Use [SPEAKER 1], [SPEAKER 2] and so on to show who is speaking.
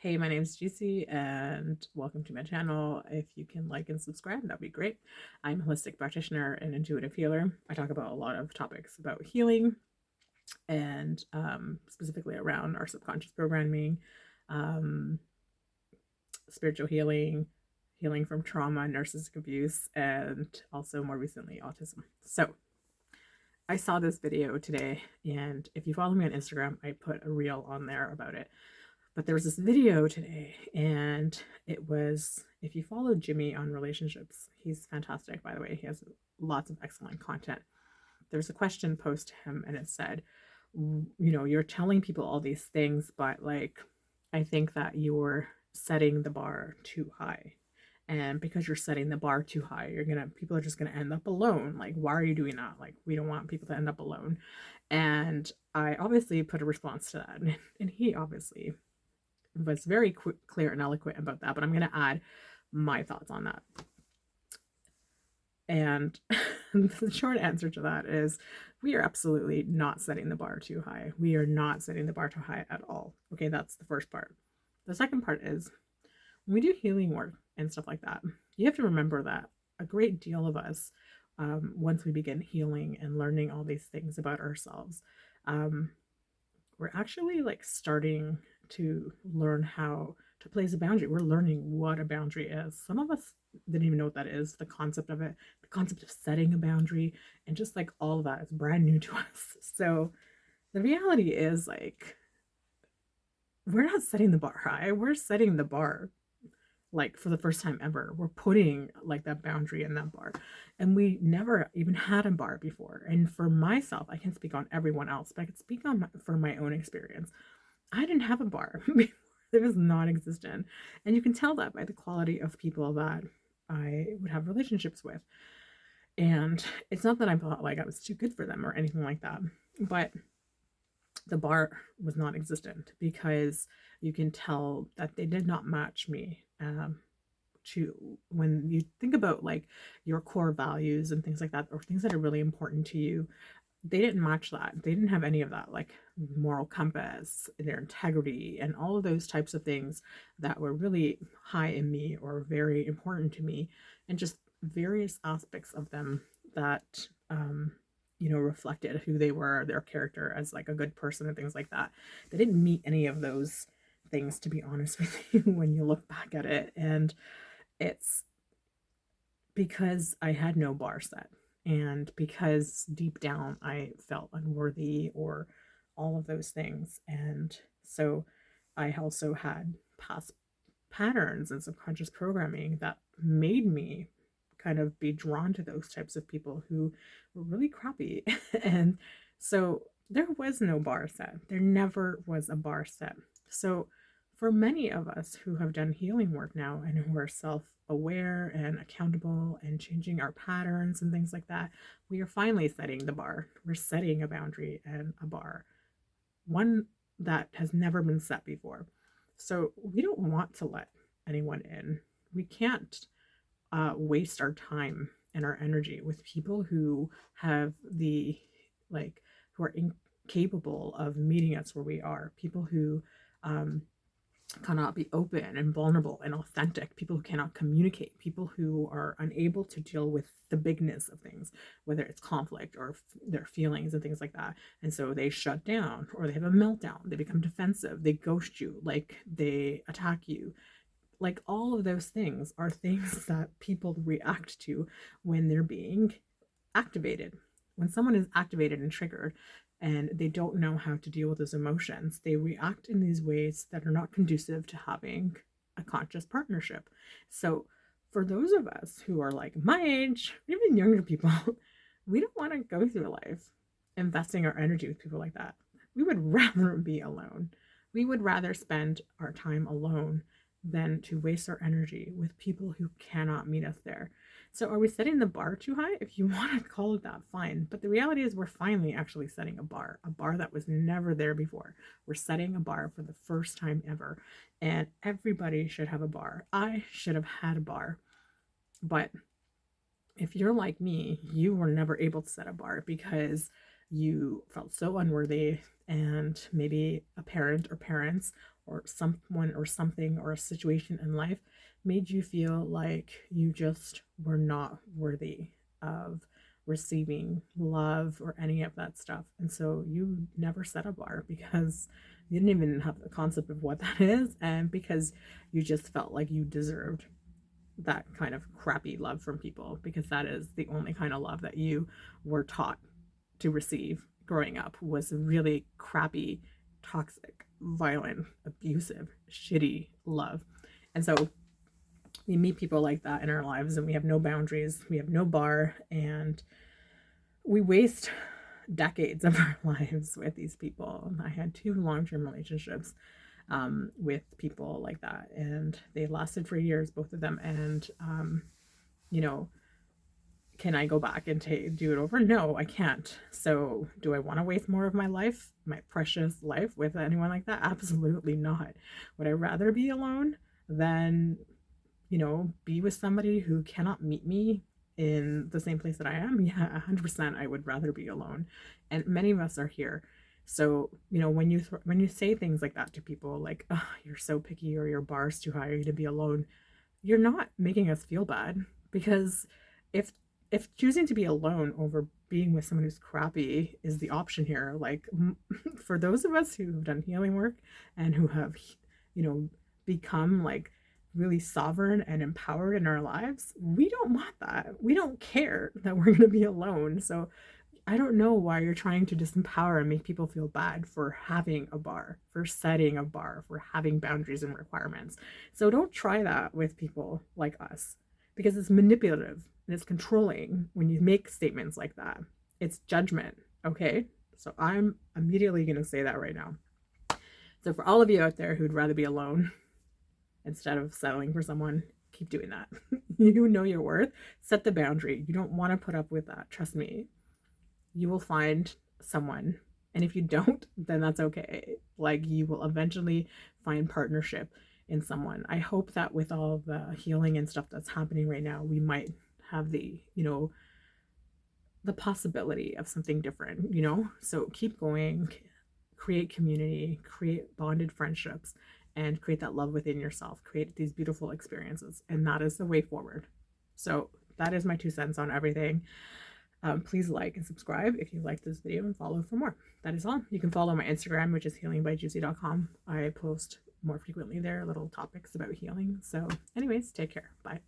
[SPEAKER 1] Hey, my name's Giusi and welcome to my channel. If you can like and subscribe, that'd be great. I'm a holistic practitioner and intuitive healer. I talk about a lot of topics about healing and specifically around our subconscious programming, um, spiritual healing, healing from trauma, narcissistic abuse, and also more recently, autism. So I saw this video today, and if you follow me on Instagram, I put a reel on there about it. But there was this video today, and it was, if you follow Jimmy on relationships, he's fantastic, by the way. He has lots of excellent content. There's a question posed to him, and it said, you're telling people all these things, but like, I think that you're setting the bar too high. And because you're setting the bar too high, people are just gonna end up alone. Like, why are you doing that? Like, we don't want people to end up alone. And I obviously put a response to that. And he obviously was very clear and eloquent about that, but I'm going to add my thoughts on that. And the short answer to that is we are absolutely not setting the bar too high. We are not setting the bar too high at all. Okay, that's the first part. The second part is when we do healing work and stuff like that, you have to remember that a great deal of us, once we begin healing and learning all these things about ourselves, we're actually like starting to learn how to place a boundary. We're learning what a boundary is. Some of us didn't even know what that is, the concept of it, the concept of setting a boundary, and just like all of that is brand new to us. So the reality is like we're not setting the bar high, we're setting the bar like for the first time ever. We're putting like that boundary in that bar, and we never even had a bar before. And for myself, I can't speak on everyone else, but I can speak on for my own experience. I didn't have a bar before. It was non-existent, and you can tell that by the quality of people that I would have relationships with. And it's not that I thought like I was too good for them or anything like that, but the bar was non-existent because you can tell that they did not match me. To when you think about like your core values and things like that, or things that are really important to you, they didn't match that. They didn't have any of that, like moral compass, their integrity, and all of those types of things that were really high in me or very important to me, and just various aspects of them that reflected who they were, their character as like a good person and things like that. They didn't meet any of those things, to be honest with you, when you look back at it. And it's because I had no bar set, and because deep down I felt unworthy or all of those things. And so I also had past patterns and subconscious programming that made me kind of be drawn to those types of people who were really crappy. And so there was no bar set. There never was a bar set. So for many of us who have done healing work now and who are self aware and accountable and changing our patterns and things like that, we are finally setting the bar. We're setting a boundary and a bar, one that has never been set before. So we don't want to let anyone in. We can't waste our time and our energy with people who have who are incapable of meeting us where we are, people who um, cannot be open and vulnerable and authentic, people who cannot communicate, people who are unable to deal with the bigness of things, whether it's conflict or their feelings and things like that. And so they shut down, or they have a meltdown, they become defensive, they ghost you, like they attack you. Like all of those things are things that people react to when they're being activated. When someone is activated and triggered and they don't know how to deal with those emotions, they react in these ways that are not conducive to having a conscious partnership. So, for those of us who are like my age, even younger people, we don't want to go through life investing our energy with people like that. We would rather be alone. We would rather spend our time alone than to waste our energy with people who cannot meet us there. So are we setting the bar too high? If you want to call it that, fine. But the reality is we're finally actually setting a bar that was never there before. We're setting a bar for the first time ever. And everybody should have a bar. I should have had a bar. But if you're like me, you were never able to set a bar because you felt so unworthy, and maybe a parent or parents or someone or something or a situation in life made you feel like you just were not worthy of receiving love or any of that stuff. And so you never set a bar because you didn't even have the concept of what that is, and because you just felt like you deserved that kind of crappy love from people, because that is the only kind of love that you were taught to receive growing up, was really crappy, toxic, violent, abusive, shitty love. And so we meet people like that in our lives and we have no boundaries, we have no bar, and we waste decades of our lives with these people. I had 2 long-term relationships with people like that, and they lasted for years, both of them. And you know, can I go back and do it over? No, I can't. So, do I want to waste more of my life, my precious life, with anyone like that? Absolutely not. Would I rather be alone than, be with somebody who cannot meet me in the same place that I am? Yeah, 100%. I would rather be alone. And many of us are here. So, when you say things like that to people, like, oh, you're so picky, or your bar's too high to be alone, you're not making us feel bad, because if choosing to be alone over being with someone who's crappy is the option here, like, for those of us who've done healing work and who have, become like really sovereign and empowered in our lives, we don't want that. We don't care that we're going to be alone. So I don't know why you're trying to disempower and make people feel bad for having a bar, for setting a bar, for having boundaries and requirements. So don't try that with people like us, because it's manipulative and it's controlling when you make statements like that. It's judgment, okay? So I'm immediately going to say that right now. So for all of you out there who'd rather be alone instead of settling for someone, keep doing that. You know your worth. Set the boundary. You don't want to put up with that. Trust me. You will find someone. And if you don't, then that's okay. Like, you will eventually find partnership in someone. I hope that with all the healing and stuff that's happening right now, we might have the possibility of something different, So keep going, create community, create bonded friendships, and create that love within yourself. Create these beautiful experiences. And that is the way forward. So that is my 2 cents on everything. Please like and subscribe if you liked this video, and follow for more. That is all. You can follow my Instagram, which is healingbygiusi.com. I post more frequently there, little topics about healing. So anyways, take care. Bye.